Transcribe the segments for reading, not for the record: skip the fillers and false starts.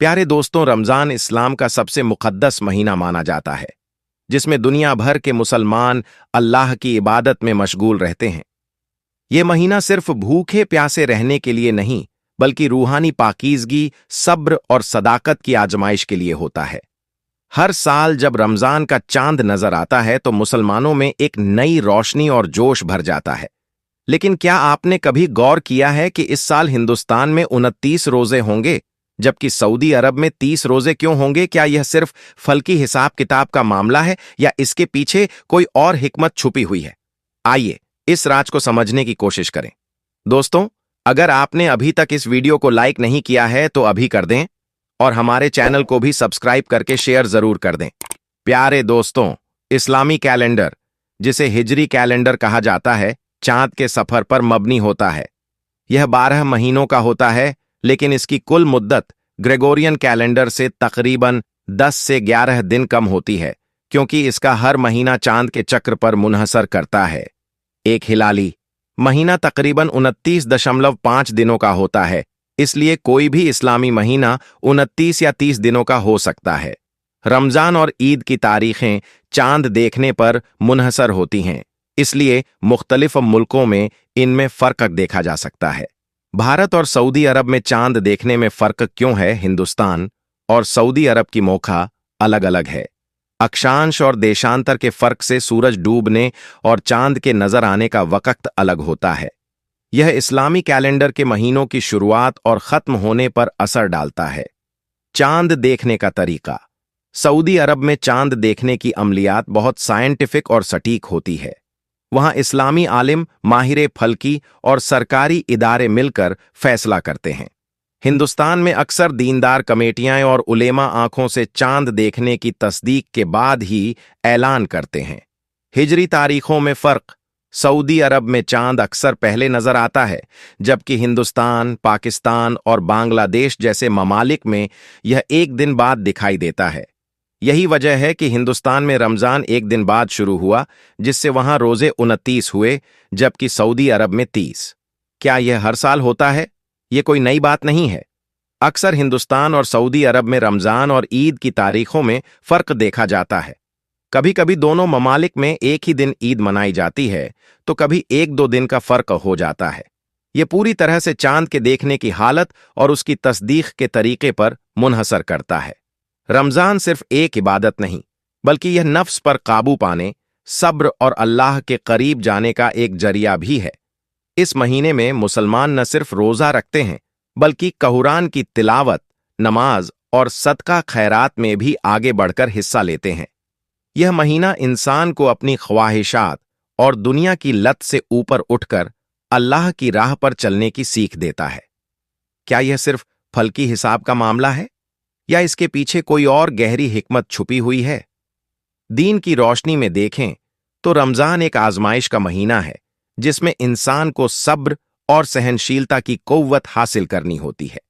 प्यारे दोस्तों, रमजान इस्लाम का सबसे मुक़द्दस महीना माना जाता है, जिसमें दुनिया भर के मुसलमान अल्लाह की इबादत में मशगूल रहते हैं। ये महीना सिर्फ भूखे प्यासे रहने के लिए नहीं, बल्कि रूहानी पाकीज़गी, सब्र और सदाकत की आजमाइश के लिए होता है। हर साल जब रमजान का चांद नजर आता है तो मुसलमानों में एक नई रोशनी और जोश भर जाता है। लेकिन क्या आपने कभी गौर किया है कि इस साल हिंदुस्तान में 29 रोजे होंगे, जबकि सऊदी अरब में 30 रोजे क्यों होंगे? क्या यह सिर्फ फल्की हिसाब किताब का मामला है या इसके पीछे कोई और हिकमत छुपी हुई है? आइए इस राज को समझने की कोशिश करें। दोस्तों, अगर आपने अभी तक इस वीडियो को लाइक नहीं किया है तो अभी कर दें और हमारे चैनल को भी सब्सक्राइब करके शेयर जरूर कर दें। प्यारे दोस्तों, इस्लामी कैलेंडर, जिसे हिजरी कैलेंडर कहा जाता है, चांद के सफर पर मबनी होता है। यह 12 महीनों का होता है, लेकिन इसकी कुल मुद्दत ग्रेगोरियन कैलेंडर से तकरीबन 10 से 11 दिन कम होती है, क्योंकि इसका हर महीना चांद के चक्र पर मुनहसर करता है। एक हिलाली महीना तकरीबन 29.5 दिनों का होता है, इसलिए कोई भी इस्लामी महीना 29 या 30 दिनों का हो सकता है। रमजान और ईद की तारीखें चांद देखने पर मुनहसर होती हैं, इसलिए मुख्तलिफ मुल्कों में इनमें फ़र्क देखा जा सकता है। भारत और सऊदी अरब में चांद देखने में फ़र्क क्यों है? हिंदुस्तान और सऊदी अरब की मौका अलग अलग है। अक्षांश और देशांतर के फ़र्क से सूरज डूबने और चांद के नज़र आने का वक़्त अलग होता है। यह इस्लामी कैलेंडर के महीनों की शुरुआत और ख़त्म होने पर असर डालता है। चांद देखने का तरीका। सऊदी अरब में चांद देखने की अमलियात बहुत साइंटिफिक और सटीक होती है। वहां इस्लामी आलिम, माहिर फल्की और सरकारी इदारे मिलकर फैसला करते हैं। हिंदुस्तान में अक्सर दीनदार कमेटियां और उलेमा आंखों से चांद देखने की तस्दीक के बाद ही ऐलान करते हैं। हिजरी तारीखों में फ़र्क। सऊदी अरब में चांद अक्सर पहले नजर आता है, जबकि हिंदुस्तान, पाकिस्तान और बांग्लादेश जैसे ममालिक में यह एक दिन बाद दिखाई देता है। यही वजह है कि हिंदुस्तान में रमजान एक दिन बाद शुरू हुआ, जिससे वहां रोजे 29 हुए, जबकि सऊदी अरब में 30। क्या यह हर साल होता है? यह कोई नई बात नहीं है। अक्सर हिंदुस्तान और सऊदी अरब में रमजान और ईद की तारीखों में फ़र्क देखा जाता है। कभी कभी दोनों ममालिक में एक ही दिन ईद मनाई जाती है, तो कभी 1-2 दिन का फ़र्क हो जाता है। यह पूरी तरह से चांद के देखने की हालत और उसकी तस्दीक के तरीके पर मुनहसर करता है। रमजान सिर्फ एक इबादत नहीं, बल्कि यह नफ्स पर काबू पाने, सब्र और अल्लाह के करीब जाने का एक जरिया भी है। इस महीने में मुसलमान न सिर्फ रोज़ा रखते हैं, बल्कि कुरान की तिलावत, नमाज और सदका खैरात में भी आगे बढ़कर हिस्सा लेते हैं। यह महीना इंसान को अपनी ख्वाहिशात और दुनिया की लत से ऊपर उठकर अल्लाह की राह पर चलने की सीख देता है। क्या यह सिर्फ फल्की हिसाब का मामला है या इसके पीछे कोई और गहरी हिकमत छुपी हुई है? दीन की रोशनी में देखें तो रमजान एक आजमाइश का महीना है, जिसमें इंसान को सब्र और सहनशीलता की कुव्वत हासिल करनी होती है।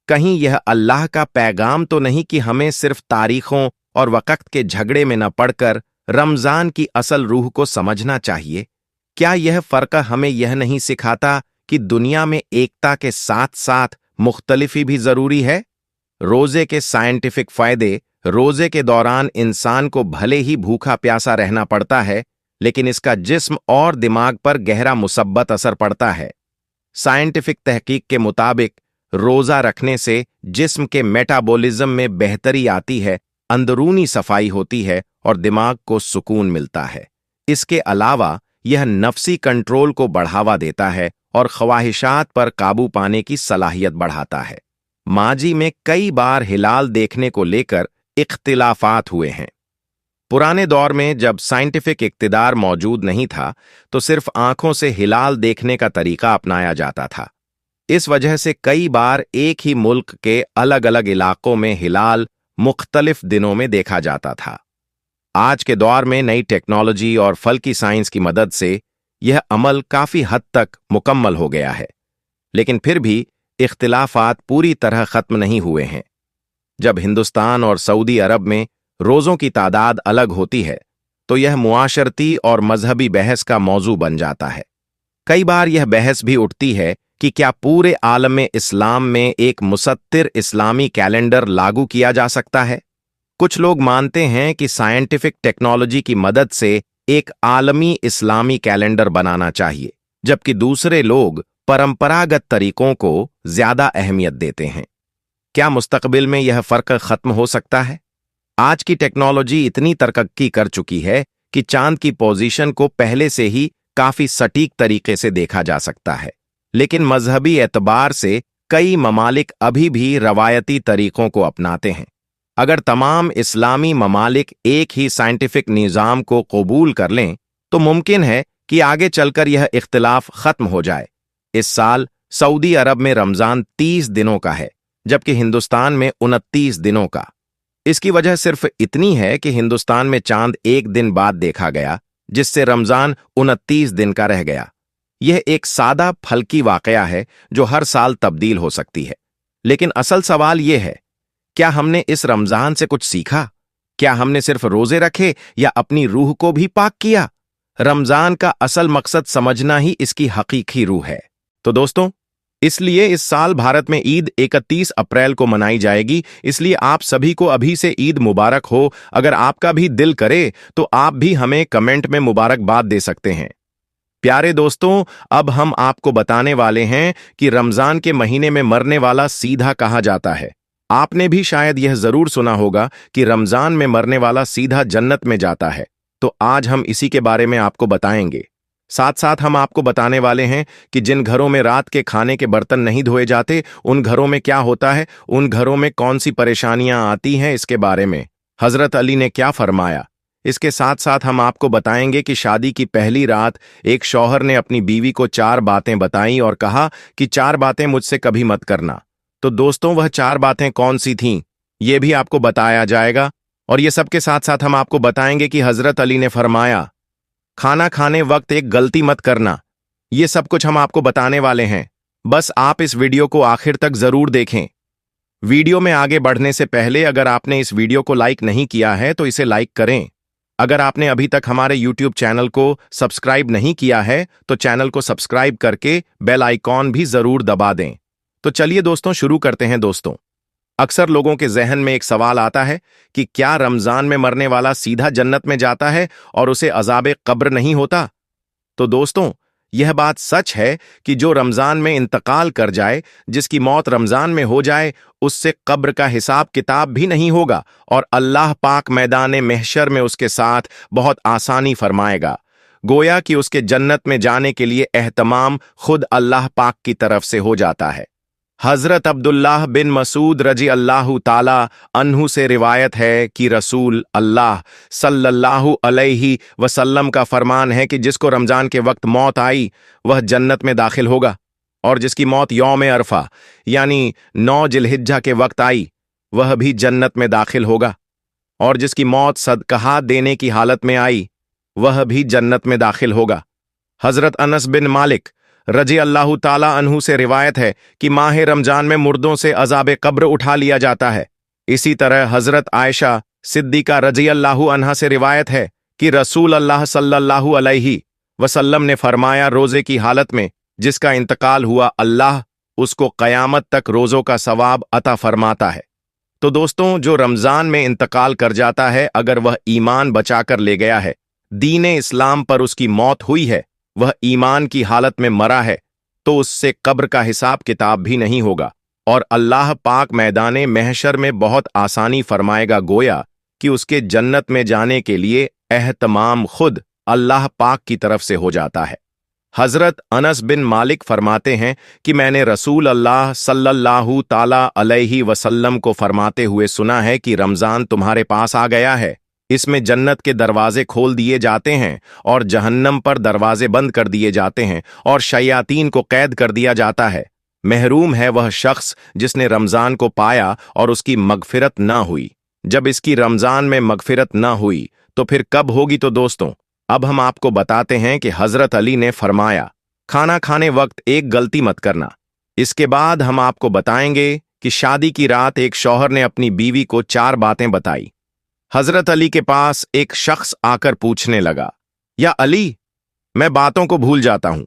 कहीं यह अल्लाह का पैगाम तो नहीं कि हमें सिर्फ तारीखों और वक़्त के झगड़े में न पड़कर रमजान की असल रूह को समझना चाहिए? क्या यह फ़र्क हमें यह नहीं सिखाता कि दुनिया में एकता के साथ साथ मुख्तलिफी भी जरूरी है? रोजे के साइंटिफिक फायदे। रोजे के दौरान इंसान को भले ही भूखा प्यासा रहना पड़ता है, लेकिन इसका जिस्म और दिमाग पर गहरा मुसब्बत असर पड़ता है। साइंटिफिक तहकीक के मुताबिक रोजा रखने से जिस्म के मेटाबॉलिज्म में बेहतरी आती है, अंदरूनी सफाई होती है और दिमाग को सुकून मिलता है। इसके अलावा यह नफ्सी कंट्रोल को बढ़ावा देता है और ख्वाहिशात पर काबू पाने की सलाहियत बढ़ाता है। माजी में कई बार हिलाल देखने को लेकर इख्तिलाफात हुए हैं। पुराने दौर में जब साइंटिफिक इक्तिदार मौजूद नहीं था, तो सिर्फ आंखों से हिलाल देखने का तरीका अपनाया जाता था। इस वजह से कई बार एक ही मुल्क के अलग अलग इलाकों में हिलाल मुख्तलिफ दिनों में देखा जाता था। आज के दौर में नई टेक्नोलॉजी और फल्की साइंस की मदद से यह अमल काफी हद तक मुकम्मल हो गया है, लेकिन फिर भी इख्तिलाफात पूरी तरह खत्म नहीं हुए हैं। जब हिंदुस्तान और सऊदी अरब में रोज़ों की तादाद अलग होती है, तो यह मुआशरती और मजहबी बहस का मौजू बन जाता है। कई बार यह बहस भी उठती है कि क्या पूरे आलम इस्लाम में एक मुसत्तिर इस्लामी कैलेंडर लागू किया जा सकता है? कुछ लोग मानते हैं कि साइंटिफिक टेक्नोलॉजी की मदद से एक आलमी इस्लामी कैलेंडर बनाना चाहिए, जबकि दूसरे लोग परंपरागत तरीकों को ज्यादा अहमियत देते हैं। क्या मुस्तकबिल में यह फर्क खत्म हो सकता है? आज की टेक्नोलॉजी इतनी तरक्की कर चुकी है कि चांद की पोजीशन को पहले से ही काफी सटीक तरीके से देखा जा सकता है, लेकिन मजहबी एतबार से कई ममालिक अभी भी रवायती तरीकों को अपनाते हैं। अगर तमाम इस्लामी ममालिक एक ही साइंटिफिक निज़ाम को कबूल कर लें तो मुमकिन है कि आगे चलकर यह इख्तिलाफ खत्म हो जाए। इस साल सऊदी अरब में रमजान 30 दिनों का है, जबकि हिंदुस्तान में 29 दिनों का। इसकी वजह सिर्फ इतनी है कि हिंदुस्तान में चांद एक दिन बाद देखा गया, जिससे रमजान 29 दिन का रह गया। यह एक सादा फल्की वाकया है जो हर साल तब्दील हो सकती है। लेकिन असल सवाल यह है, क्या हमने इस रमजान से कुछ सीखा? क्या हमने सिर्फ रोजे रखे या अपनी रूह को भी पाक किया? रमजान का असल मकसद समझना ही इसकी हकीकी रूह है। तो दोस्तों, इसलिए इस साल भारत में ईद 31 अप्रैल को मनाई जाएगी। इसलिए आप सभी को अभी से ईद मुबारक हो। अगर आपका भी दिल करे तो आप भी हमें कमेंट में मुबारकबाद दे सकते हैं। प्यारे दोस्तों, अब हम आपको बताने वाले हैं कि रमजान के महीने में मरने वाला सीधा कहा जाता है। आपने भी शायद यह जरूर सुना होगा कि रमजान में मरने वाला सीधा जन्नत में जाता है। तो आज हम इसी के बारे में आपको बताएंगे। साथ साथ हम आपको बताने वाले हैं कि जिन घरों में रात के खाने के बर्तन नहीं धोए जाते, उन घरों में क्या होता है, उन घरों में कौन सी परेशानियां आती हैं, इसके बारे में हजरत अली ने क्या फरमाया। इसके साथ साथ हम आपको बताएंगे कि शादी की पहली रात एक शौहर ने अपनी बीवी को 4 बातें बताईं और कहा कि 4 बातें मुझसे कभी मत करना। तो दोस्तों, वह 4 बातें कौन सी थीं, ये भी आपको बताया जाएगा। और ये सब के साथ साथ हम आपको बताएंगे कि हजरत अली ने फरमाया, खाना खाने वक्त एक गलती मत करना। ये सब कुछ हम आपको बताने वाले हैं। बस आप इस वीडियो को आखिर तक जरूर देखें। वीडियो में आगे बढ़ने से पहले अगर आपने इस वीडियो को लाइक नहीं किया है तो इसे लाइक करें। अगर आपने अभी तक हमारे YouTube चैनल को सब्सक्राइब नहीं किया है तो चैनल को सब्सक्राइब करके बेल आइकॉन भी जरूर दबा दें। तो चलिए दोस्तों, शुरू करते हैं। दोस्तों, अक्सर लोगों के जहन में एक सवाल आता है कि क्या रमजान में मरने वाला सीधा जन्नत में जाता है और उसे अजाब कब्र नहीं होता? तो दोस्तों, यह बात सच है कि जो रमजान में इंतकाल कर जाए, जिसकी मौत रमजान में हो जाए, उससे कब्र का हिसाब किताब भी नहीं होगा और अल्लाह पाक मैदान महशर में उसके साथ बहुत आसानी फरमाएगा। गोया कि उसके जन्नत में जाने के लिए एहतमाम खुद अल्लाह पाक की तरफ से हो जाता है। हजरत अब्दुल्लाह बिन मसूद रजी अल्लाह ताला अन्हु से रिवायत है कि रसूल अल्लाह सल्लल्लाहु अलैहि वसल्लम का फरमान है कि जिसको रमजान के वक्त मौत आई वह जन्नत में दाखिल होगा, और जिसकी मौत यौम अरफा यानी 9 जिलहिज्जा के वक्त आई वह भी जन्नत में दाखिल होगा, और जिसकी मौत सदका देने की हालत में आई वह भी जन्नत में दाखिल होगा। हजरत अनस बिन मालिक रजी अल्लाह ताला अन्हु से रिवायत है कि माह रमजान में मुर्दों से अजाब कब्र उठा लिया जाता है। इसी तरह हजरत आयशा सिद्दीका रजी अल्लाह अन्हा से रिवायत है कि रसूल अल्लाह सल्लल्लाहु अलैहि वसल्लम ने फरमाया, रोजे की हालत में जिसका इंतकाल हुआ अल्लाह उसको कयामत तक रोजों का सवाब अता फरमाता है। तो दोस्तों, जो रमजान में इंतकाल कर जाता है, अगर वह ईमान बचाकर ले गया है, दीन इस्लाम पर उसकी मौत हुई है, वह ईमान की हालत में मरा है, तो उससे कब्र का हिसाब किताब भी नहीं होगा और अल्लाह पाक मैदान महशर में बहुत आसानी फरमाएगा। गोया कि उसके जन्नत में जाने के लिए एहतमाम खुद अल्लाह पाक की तरफ से हो जाता है। हजरत अनस बिन मालिक फरमाते हैं कि मैंने रसूल अल्लाह सल्लल्लाहु ताला अलैहि वसल्लम को फरमाते हुए सुना है कि रमजान तुम्हारे पास आ गया है, इसमें जन्नत के दरवाजे खोल दिए जाते हैं और जहन्नम पर दरवाजे बंद कर दिए जाते हैं और शयातीन को कैद कर दिया जाता है। महरूम है वह शख्स जिसने रमजान को पाया और उसकी मगफिरत ना हुई। जब इसकी रमजान में मगफिरत ना हुई तो फिर कब होगी? तो दोस्तों, अब हम आपको बताते हैं कि हजरत अली ने फरमाया, खाना खाने वक्त एक गलती मत करना। इसके बाद हम आपको बताएंगे कि शादी की रात एक शौहर ने अपनी बीवी को 4 बातें बताई। हजरत अली के पास एक शख्स आकर पूछने लगा, या अली, मैं बातों को भूल जाता हूं,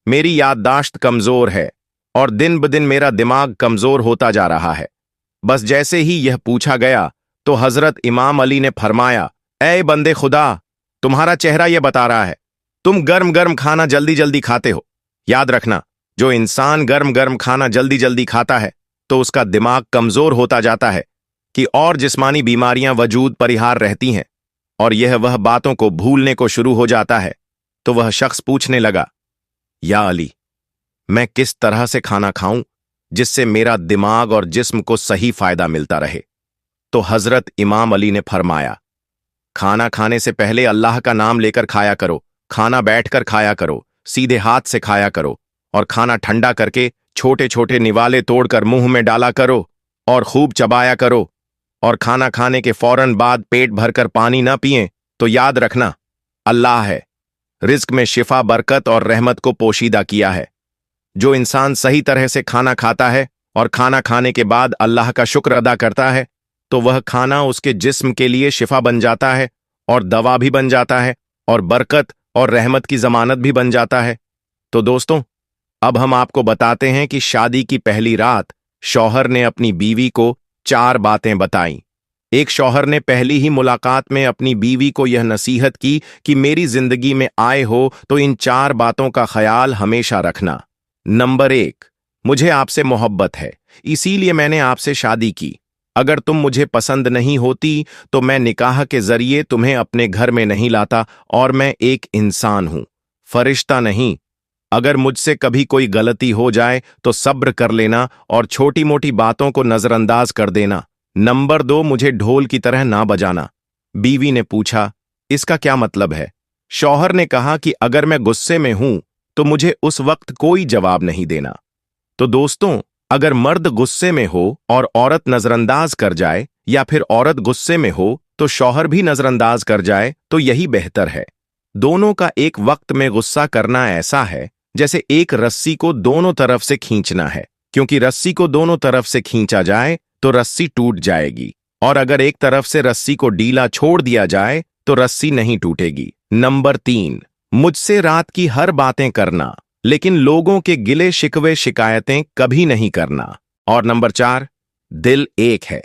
मेरी याददाश्त कमजोर है, और दिन ब दिन मेरा दिमाग कमजोर होता जा रहा है। बस जैसे ही यह पूछा गया तो हजरत इमाम अली ने फरमाया, ऐ बंदे खुदा, तुम्हारा चेहरा यह बता रहा है, तुम गर्म गर्म खाना जल्दी जल्दी खाते हो। याद रखना, जो इंसान गर्म गर्म खाना जल्दी जल्दी खाता है तो उसका दिमाग कमजोर होता जाता है कि और जिस्मानी बीमारियां वजूद परिहार रहती हैं, और यह वह बातों को भूलने को शुरू हो जाता है। तो वह शख्स पूछने लगा, या अली, मैं किस तरह से खाना खाऊं जिससे मेरा दिमाग और जिस्म को सही फायदा मिलता रहे? तो हजरत इमाम अली ने फरमाया, खाना खाने से पहले अल्लाह का नाम लेकर खाया करो, खाना बैठकर खाया करो, सीधे हाथ से खाया करो, और खाना ठंडा करके छोटे छोटे निवाले तोड़कर मुंह में डाला करो और खूब चबाया करो। और खाना खाने के फौरन बाद पेट भरकर पानी ना पिएं। तो याद रखना, अल्लाह है, रिज्क में शिफा, बरकत और रहमत को पोशीदा किया है। जो इंसान सही तरह से खाना खाता है और खाना खाने के बाद अल्लाह का शुक्र अदा करता है तो वह खाना उसके जिस्म के लिए शिफा बन जाता है और दवा भी बन जाता है और बरकत और रहमत की जमानत भी बन जाता है। तो दोस्तों, अब हम आपको बताते हैं कि शादी की पहली रात शौहर ने अपनी बीवी को 4 बातें बताईं। एक शौहर ने पहली ही मुलाकात में अपनी बीवी को यह नसीहत की कि मेरी जिंदगी में आए हो तो इन 4 बातों का ख्याल हमेशा रखना। नंबर 1, मुझे आपसे मोहब्बत है, इसीलिए मैंने आपसे शादी की। अगर तुम मुझे पसंद नहीं होती तो मैं निकाह के जरिए तुम्हें अपने घर में नहीं लाता, और मैं एक इंसान हूं, फरिश्ता नहीं। अगर मुझसे कभी कोई गलती हो जाए तो सब्र कर लेना और छोटी मोटी बातों को नजरअंदाज कर देना। नंबर 2, मुझे ढोल की तरह ना बजाना। बीवी ने पूछा, इसका क्या मतलब है? शौहर ने कहा कि अगर मैं गुस्से में हूं तो मुझे उस वक्त कोई जवाब नहीं देना। तो दोस्तों, अगर मर्द गुस्से में हो और औरत नजरअंदाज कर जाए, या फिर औरत गुस्से में हो तो शौहर भी नजरअंदाज कर जाए, तो यही बेहतर है। दोनों का एक वक्त में गुस्सा करना ऐसा है जैसे एक रस्सी को दोनों तरफ से खींचना है, क्योंकि रस्सी को दोनों तरफ से खींचा जाए तो रस्सी टूट जाएगी, और अगर एक तरफ से रस्सी को ढीला छोड़ दिया जाए तो रस्सी नहीं टूटेगी। नंबर 3, मुझसे रात की हर बातें करना, लेकिन लोगों के गिले शिकवे शिकायतें कभी नहीं करना। और नंबर 4, दिल एक है,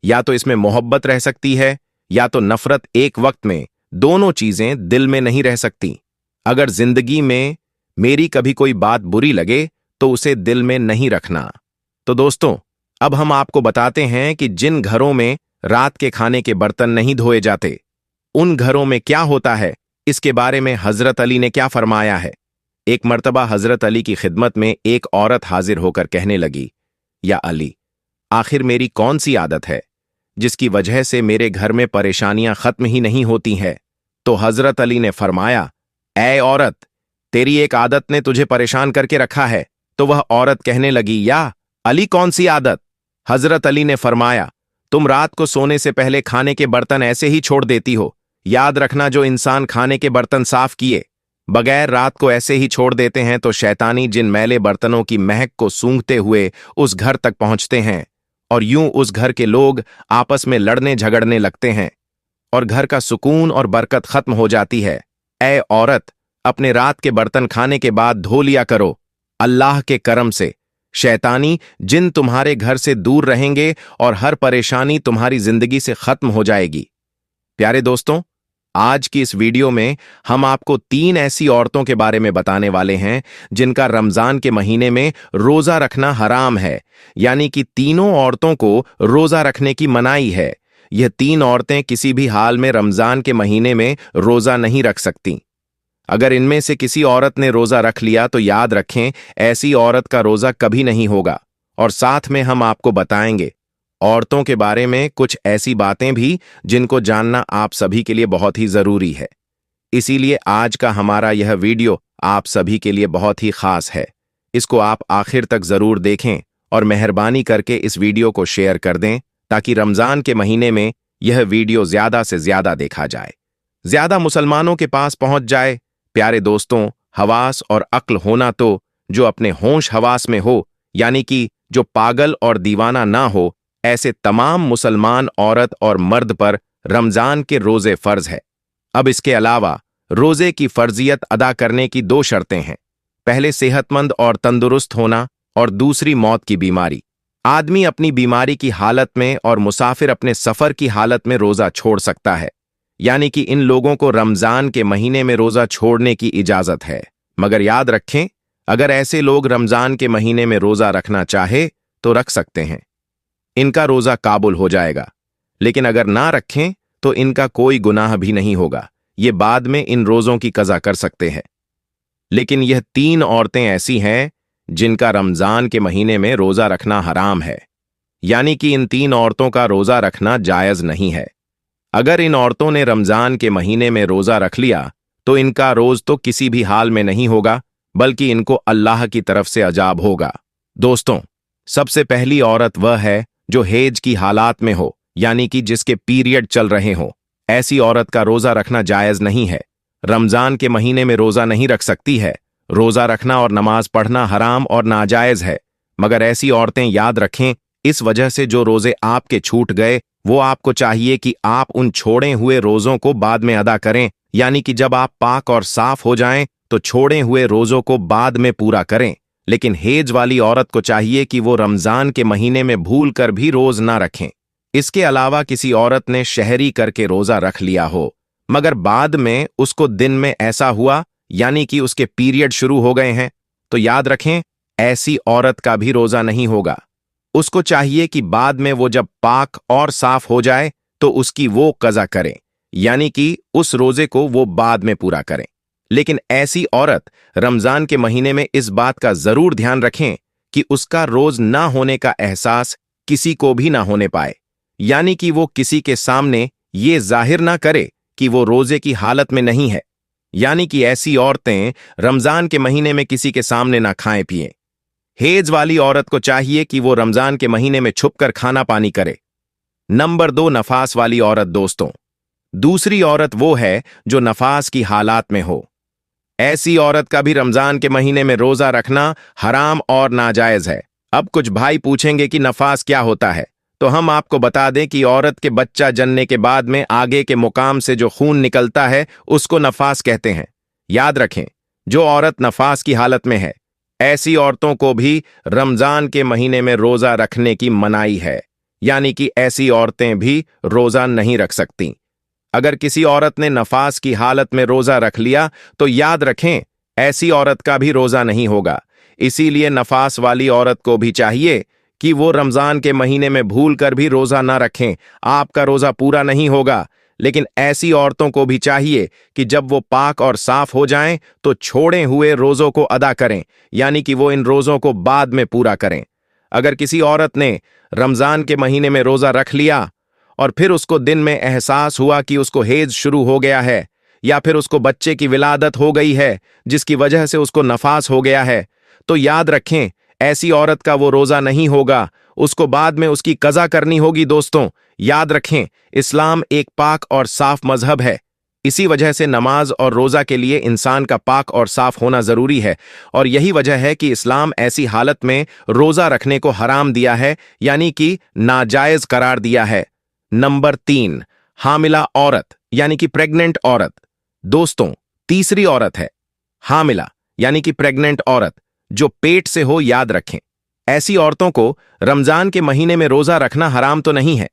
या तो इसमें मोहब्बत रह सकती है या तो नफरत। एक वक्त में दोनों चीजें दिल में नहीं रह सकती। अगर जिंदगी में मेरी कभी कोई बात बुरी लगे तो उसे दिल में नहीं रखना। तो दोस्तों, अब हम आपको बताते हैं कि जिन घरों में रात के खाने के बर्तन नहीं धोए जाते, उन घरों में क्या होता है, इसके बारे में हजरत अली ने क्या फरमाया है। एक मर्तबा हजरत अली की खिदमत में एक औरत हाजिर होकर कहने लगी, या अली, आखिर मेरी कौन सी आदत है जिसकी वजह से मेरे घर में परेशानियां खत्म ही नहीं होती हैं? तो हजरत अली ने फरमाया, ऐ औरत, तेरी एक आदत ने तुझे परेशान करके रखा है। तो वह औरत कहने लगी, या अली, कौन सी आदत? हजरत अली ने फरमाया, तुम रात को सोने से पहले खाने के बर्तन ऐसे ही छोड़ देती हो। याद रखना, जो इंसान खाने के बर्तन साफ किए बगैर रात को ऐसे ही छोड़ देते हैं तो शैतानी जिन मैले बर्तनों की महक को सूंघते हुए उस घर तक पहुंचते हैं, और यूं उस घर के लोग आपस में लड़ने झगड़ने लगते हैं और घर का सुकून और बरकत खत्म हो जाती है। ऐ औरत, अपने रात के बर्तन खाने के बाद धो लिया करो। अल्लाह के करम से शैतानी जिन तुम्हारे घर से दूर रहेंगे और हर परेशानी तुम्हारी जिंदगी से खत्म हो जाएगी। प्यारे दोस्तों, आज की इस वीडियो में हम आपको 3 ऐसी औरतों के बारे में बताने वाले हैं जिनका रमजान के महीने में रोजा रखना हराम है, यानी कि तीनों औरतों को रोजा रखने की मनाही है। यह 3 औरतें किसी भी हाल में रमजान के महीने में रोजा नहीं रख सकती। अगर इनमें से किसी औरत ने रोजा रख लिया तो याद रखें, ऐसी औरत का रोजा कभी नहीं होगा। और साथ में हम आपको बताएंगे औरतों के बारे में कुछ ऐसी बातें भी जिनको जानना आप सभी के लिए बहुत ही जरूरी है। इसीलिए आज का हमारा यह वीडियो आप सभी के लिए बहुत ही खास है। इसको आप आखिर तक जरूर देखें और मेहरबानी करके इस वीडियो को शेयर कर दें ताकि रमजान के महीने में यह वीडियो ज्यादा से ज्यादा देखा जाए, ज्यादा मुसलमानों के पास पहुंच जाए। प्यारे दोस्तों, हवास और अक्ल होना तो जो अपने होश हवास में हो, यानी कि जो पागल और दीवाना ना हो, ऐसे तमाम मुसलमान औरत और मर्द पर रमजान के रोजे फर्ज है। अब इसके अलावा रोजे की फर्जियत अदा करने की 2 शर्तें हैं। पहले सेहतमंद और तंदुरुस्त होना, और दूसरी मौत की बीमारी। आदमी अपनी बीमारी की हालत में और मुसाफिर अपने सफर की हालत में रोजा छोड़ सकता है, यानी कि इन लोगों को रमजान के महीने में रोजा छोड़ने की इजाजत है। मगर याद रखें, अगर ऐसे लोग रमजान के महीने में रोजा रखना चाहे तो रख सकते हैं, इनका रोजा काबुल हो जाएगा। लेकिन अगर ना रखें तो इनका कोई गुनाह भी नहीं होगा, ये बाद में इन रोजों की कज़ा कर सकते हैं। लेकिन यह 3 औरतें ऐसी हैं जिनका रमजान के महीने में रोजा रखना हराम है, यानी कि इन 3 औरतों का रोजा रखना जायज नहीं है। अगर इन औरतों ने रमजान के महीने में रोजा रख लिया तो इनका रोज तो किसी भी हाल में नहीं होगा, बल्कि इनको अल्लाह की तरफ से अजाब होगा। दोस्तों, सबसे पहली औरत वह है जो हेज की हालात में हो, यानी कि जिसके पीरियड चल रहे हो। ऐसी औरत का रोजा रखना जायज नहीं है, रमजान के महीने में रोजा नहीं रख सकती है। रोजा रखना और नमाज पढ़ना हराम और नाजायज है। मगर ऐसी औरतें याद रखें, इस वजह से जो रोजे आपके छूट गए वो आपको चाहिए कि आप उन छोड़े हुए रोजों को बाद में अदा करें, यानी कि जब आप पाक और साफ हो जाएं तो छोड़े हुए रोजों को बाद में पूरा करें। लेकिन हेज वाली औरत को चाहिए कि वो रमजान के महीने में भूल कर भी रोज ना रखें। इसके अलावा किसी औरत ने शहरी करके रोजा रख लिया हो, मगर बाद में उसको दिन में ऐसा हुआ, यानी कि उसके पीरियड शुरू हो गए हैं, तो याद रखें, ऐसी औरत का भी रोजा नहीं होगा। उसको चाहिए कि बाद में वो जब पाक और साफ हो जाए तो उसकी वो कज़ा करें, यानी कि उस रोजे को वो बाद में पूरा करें। लेकिन ऐसी औरत रमजान के महीने में इस बात का जरूर ध्यान रखें कि उसका रोज ना होने का एहसास किसी को भी ना होने पाए, यानी कि वो किसी के सामने ये जाहिर ना करे कि वो रोजे की हालत में नहीं है। यानी कि ऐसी औरतें रमजान के महीने में किसी के सामने ना खाएं पिएं। हेज वाली औरत को चाहिए कि वो रमजान के महीने में छुपकर खाना पानी करे। नंबर 2, नफास वाली औरत। दोस्तों, दूसरी औरत वो है जो नफास की हालात में हो। ऐसी औरत का भी रमजान के महीने में रोजा रखना हराम और नाजायज है। अब कुछ भाई पूछेंगे कि नफास क्या होता है, तो हम आपको बता दें कि औरत के बच्चा जनने के बाद में आगे के मुकाम से जो खून निकलता है उसको नफास कहते हैं। याद रखें, जो औरत नफास की हालत में है, ऐसी औरतों को भी रमजान के महीने में रोजा रखने की मनाही है, यानी कि ऐसी औरतें भी रोजा नहीं रख सकती। अगर किसी औरत ने नफास की हालत में रोजा रख लिया तो याद रखें, ऐसी औरत का भी रोजा नहीं होगा। इसीलिए नफास वाली औरत को भी चाहिए कि वो रमजान के महीने में भूल कर भी रोजा ना रखें, आपका रोजा पूरा नहीं होगा। लेकिन ऐसी औरतों को भी चाहिए कि जब वो पाक और साफ हो जाएं तो छोड़े हुए रोजों को अदा करें, यानी कि वो इन रोजों को बाद में पूरा करें। अगर किसी औरत ने रमजान के महीने में रोजा रख लिया और फिर उसको दिन में एहसास हुआ कि उसको हेज शुरू हो गया है, या फिर उसको बच्चे की विलादत हो गई है जिसकी वजह से उसको नफास हो गया है, तो याद रखें, ऐसी औरत का वो रोजा नहीं होगा, उसको बाद में उसकी कज़ा करनी होगी। दोस्तों, याद रखें, इस्लाम एक पाक और साफ मजहब है। इसी वजह से नमाज और रोजा के लिए इंसान का पाक और साफ होना जरूरी है, और यही वजह है कि इस्लाम ऐसी हालत में रोजा रखने को हराम दिया है, यानी कि नाजायज करार दिया है। नंबर 3, हामिला औरत, यानी कि प्रेग्नेंट औरत। दोस्तों, तीसरी औरत है हामिला, यानी कि प्रेग्नेंट औरत जो पेट से हो। याद रखें, ऐसी औरतों को रमजान के महीने में रोजा रखना हराम तो नहीं है,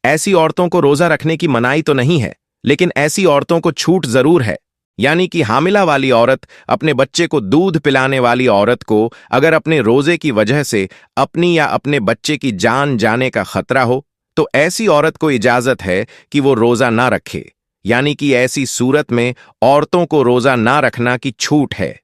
ऐसी औरतों को रोजा रखने की मनाही तो नहीं है, लेकिन ऐसी औरतों को छूट जरूर है। यानी कि हामिला वाली औरत, अपने बच्चे को दूध पिलाने वाली औरत को अगर अपने रोजे की वजह से अपनी या अपने बच्चे की जान जाने का खतरा हो तो ऐसी औरत को इजाजत है कि वो रोजा ना रखे, यानी कि ऐसी सूरत में औरतों को रोजा ना रखना की छूट है।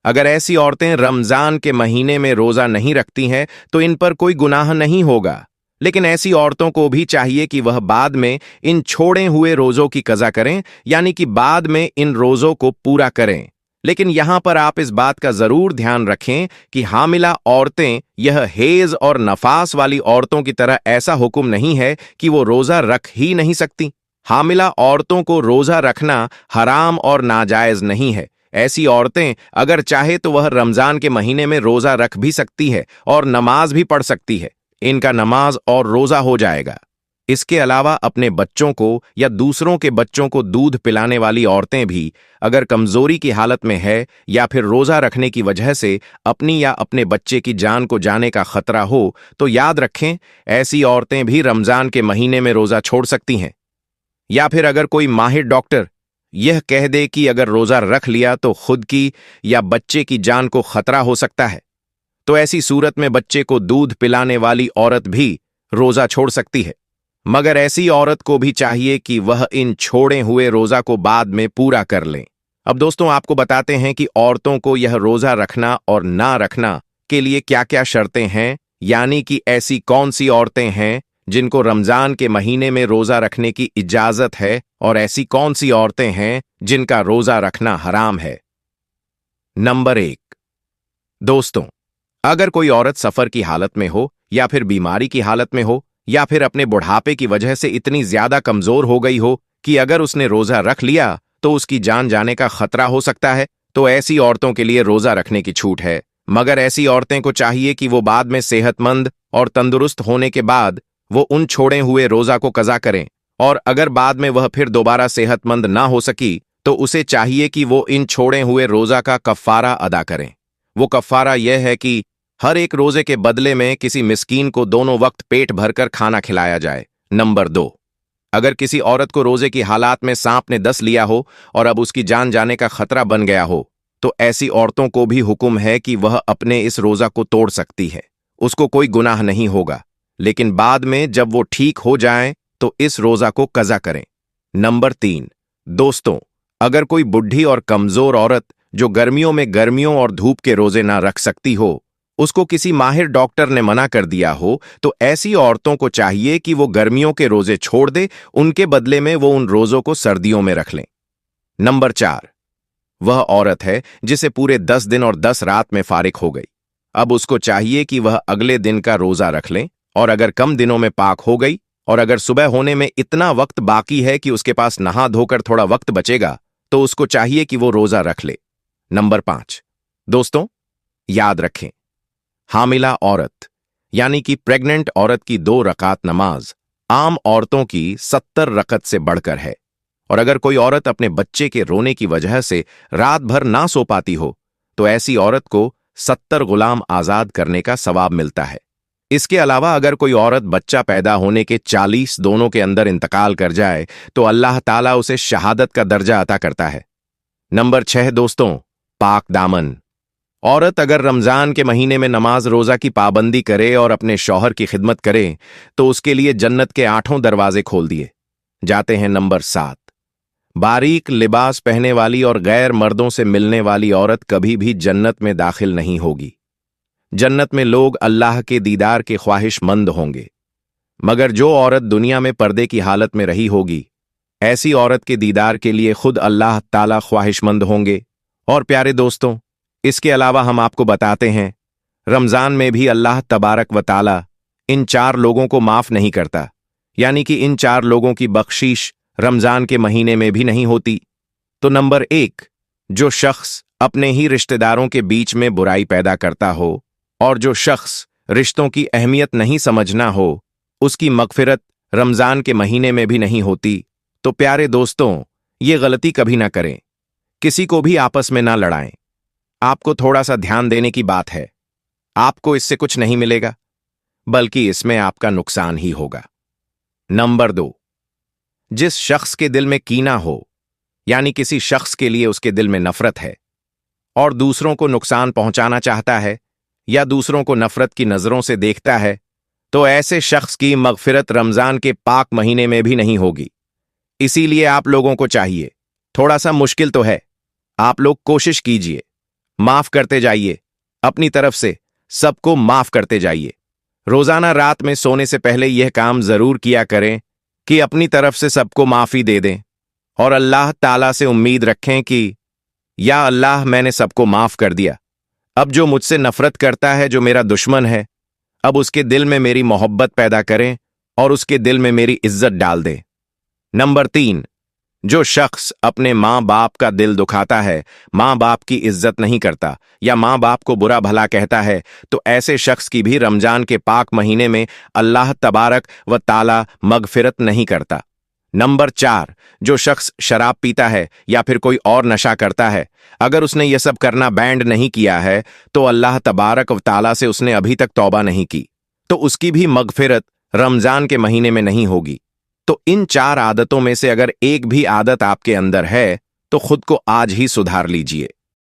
अगर ऐसी औरतें रमजान के महीने में रोजा नहीं रखती हैं तो इन पर कोई गुनाह नहीं होगा, लेकिन ऐसी औरतों को भी चाहिए कि वह बाद में इन छोड़े हुए रोजों की कज़ा करें, यानी कि बाद में इन रोजों को पूरा करें। लेकिन यहां पर आप इस बात का जरूर ध्यान रखें कि हामिला औरतें यह हेज और नफास वाली औरतों की तरह ऐसा हुक्म नहीं है कि वो रोजा रख ही नहीं सकती। हामिला औरतों को रोजा रखना हराम और नाजायज नहीं है। ऐसी औरतें अगर चाहे तो वह रमजान के महीने में रोजा रख भी सकती है और नमाज भी पढ़ सकती है, इनका नमाज और रोजा हो जाएगा। इसके अलावा अपने बच्चों को या दूसरों के बच्चों को दूध पिलाने वाली औरतें भी अगर कमजोरी की हालत में है या फिर रोजा रखने की वजह से अपनी या अपने बच्चे की जान को जाने का खतरा हो तो याद रखें, ऐसी औरतें भी रमजान के महीने में रोजा छोड़ सकती हैं। या फिर अगर कोई माहिर डॉक्टर यह कह दे कि अगर रोजा रख लिया तो खुद की या बच्चे की जान को खतरा हो सकता है, तो ऐसी सूरत में बच्चे को दूध पिलाने वाली औरत भी रोजा छोड़ सकती है। मगर ऐसी औरत को भी चाहिए कि वह इन छोड़े हुए रोजा को बाद में पूरा कर लें। अब दोस्तों, आपको बताते हैं कि औरतों को यह रोजा रखना और ना रखना के लिए क्या क्या शर्तें हैं, यानी कि ऐसी कौन सी औरतें हैं जिनको रमजान के महीने में रोजा रखने की इजाजत है और ऐसी कौन सी औरतें हैं जिनका रोजा रखना हराम है। नंबर 1, दोस्तों, अगर कोई औरत सफर की हालत में हो या फिर बीमारी की हालत में हो या फिर अपने बुढ़ापे की वजह से इतनी ज्यादा कमजोर हो गई हो कि अगर उसने रोजा रख लिया तो उसकी जान जाने का खतरा हो सकता है, तो ऐसी औरतों के लिए रोजा रखने की छूट है। मगर ऐसी औरतें को चाहिए कि वो बाद में सेहतमंद और तंदुरुस्त होने के बाद वो उन छोड़े हुए रोजा को कज़ा करें, और अगर बाद में वह फिर दोबारा सेहतमंद ना हो सकी तो उसे चाहिए कि वो इन छोड़े हुए रोजा का कफ़ारा अदा करें। वो कफ़ारा यह है कि हर एक रोजे के बदले में किसी मिस्कीन को दोनों वक्त पेट भरकर खाना खिलाया जाए। नंबर 2, अगर किसी औरत को रोजे की हालात में सांप ने डस लिया हो और अब उसकी जान जाने का खतरा बन गया हो, तो ऐसी औरतों को भी हुक्म है कि वह अपने इस रोजा को तोड़ सकती है। उसको कोई गुनाह नहीं होगा, लेकिन बाद में जब वो ठीक हो जाएं तो इस रोजा को कज़ा करें। नंबर 3, दोस्तों, अगर कोई बुढ़ी और कमजोर औरत जो गर्मियों और धूप के रोजे ना रख सकती हो, उसको किसी माहिर डॉक्टर ने मना कर दिया हो, तो ऐसी औरतों को चाहिए कि वो गर्मियों के रोजे छोड़ दे, उनके बदले में वो उन रोजों को सर्दियों में रख लें। नंबर 4, वह औरत है जिसे पूरे 10 दिन और 10 रात में फारिग हो गई। अब उसको चाहिए कि वह अगले दिन का रोजा रख लें, और अगर कम दिनों में पाक हो गई और अगर सुबह होने में इतना वक्त बाकी है कि उसके पास नहा धोकर थोड़ा वक्त बचेगा, तो उसको चाहिए कि वो रोजा रख ले। नंबर 5, दोस्तों, याद रखें, हामिला औरत यानी कि प्रेग्नेंट औरत की 2 रकात नमाज आम औरतों की 70 रकत से बढ़कर है, और अगर कोई औरत अपने बच्चे के रोने की वजह से रात भर ना सो पाती हो तो ऐसी औरत को 70 गुलाम आजाद करने का सवाब मिलता है। इसके अलावा अगर कोई औरत बच्चा पैदा होने के 40 दोनों के अंदर इंतकाल कर जाए तो अल्लाह ताला उसे शहादत का दर्जा अता करता है। नंबर 6, दोस्तों, पाक दामन औरत अगर रमजान के महीने में नमाज रोजा की पाबंदी करे और अपने शौहर की खिदमत करे तो उसके लिए जन्नत के 8 दरवाजे खोल दिए जाते हैं। नंबर 7, बारीक लिबास पहने वाली और गैर मर्दों से मिलने वाली औरत कभी भी जन्नत में दाखिल नहीं होगी। जन्नत में लोग अल्लाह के दीदार के ख्वाहिशमंद होंगे, मगर जो औरत दुनिया में पर्दे की हालत में रही होगी, ऐसी औरत के दीदार के लिए खुद अल्लाह ताला ख्वाहिशमंद होंगे। और प्यारे दोस्तों, इसके अलावा हम आपको बताते हैं, रमजान में भी अल्लाह तबारक व ताला इन 4 लोगों को माफ नहीं करता, यानी कि इन 4 लोगों की बख्शीश रमजान के महीने में भी नहीं होती। तो नंबर 1, जो शख्स अपने ही रिश्तेदारों के बीच में बुराई पैदा करता हो और जो शख्स रिश्तों की अहमियत नहीं समझना हो, उसकी मगफिरत रमजान के महीने में भी नहीं होती। तो प्यारे दोस्तों, ये गलती कभी ना करें, किसी को भी आपस में ना लड़ाएं। आपको थोड़ा सा ध्यान देने की बात है, आपको इससे कुछ नहीं मिलेगा, बल्कि इसमें आपका नुकसान ही होगा। नंबर 2, जिस शख्स के दिल में कीना हो, यानी किसी शख्स के लिए उसके दिल में नफरत है और दूसरों को नुकसान पहुंचाना चाहता है या दूसरों को नफरत की नजरों से देखता है, तो ऐसे शख्स की मगफिरत रमजान के पाक महीने में भी नहीं होगी। इसीलिए आप लोगों को चाहिए, थोड़ा सा मुश्किल तो है, आप लोग कोशिश कीजिए, माफ करते जाइए, अपनी तरफ से सबको माफ करते जाइए। रोजाना रात में सोने से पहले यह काम जरूर किया करें कि अपनी तरफ से सबको माफी दे दें और अल्लाह ताला से उम्मीद रखें कि या अल्लाह, मैंने सबको माफ कर दिया, अब जो मुझसे नफरत करता है, जो मेरा दुश्मन है, अब उसके दिल में मेरी मोहब्बत पैदा करें और उसके दिल में मेरी इज्जत डाल दें। नंबर 3, जो शख्स अपने माँ बाप का दिल दुखाता है, माँ बाप की इज्जत नहीं करता या माँ बाप को बुरा भला कहता है, तो ऐसे शख्स की भी रमजान के पाक महीने में अल्लाह तबारक व ताला मगफिरत नहीं करता। नंबर 4, जो शख्स शराब पीता है या फिर कोई और नशा करता है, अगर उसने ये सब करना बैंड नहीं किया है तो अल्लाह तबारक व ताला से उसने अभी तक तौबा नहीं की, तो उसकी भी मगफिरत रमजान के महीने में नहीं होगी। तो इन 4 आदतों में से अगर एक भी आदत आपके अंदर है तो खुद को आज ही सुधार लीजिए।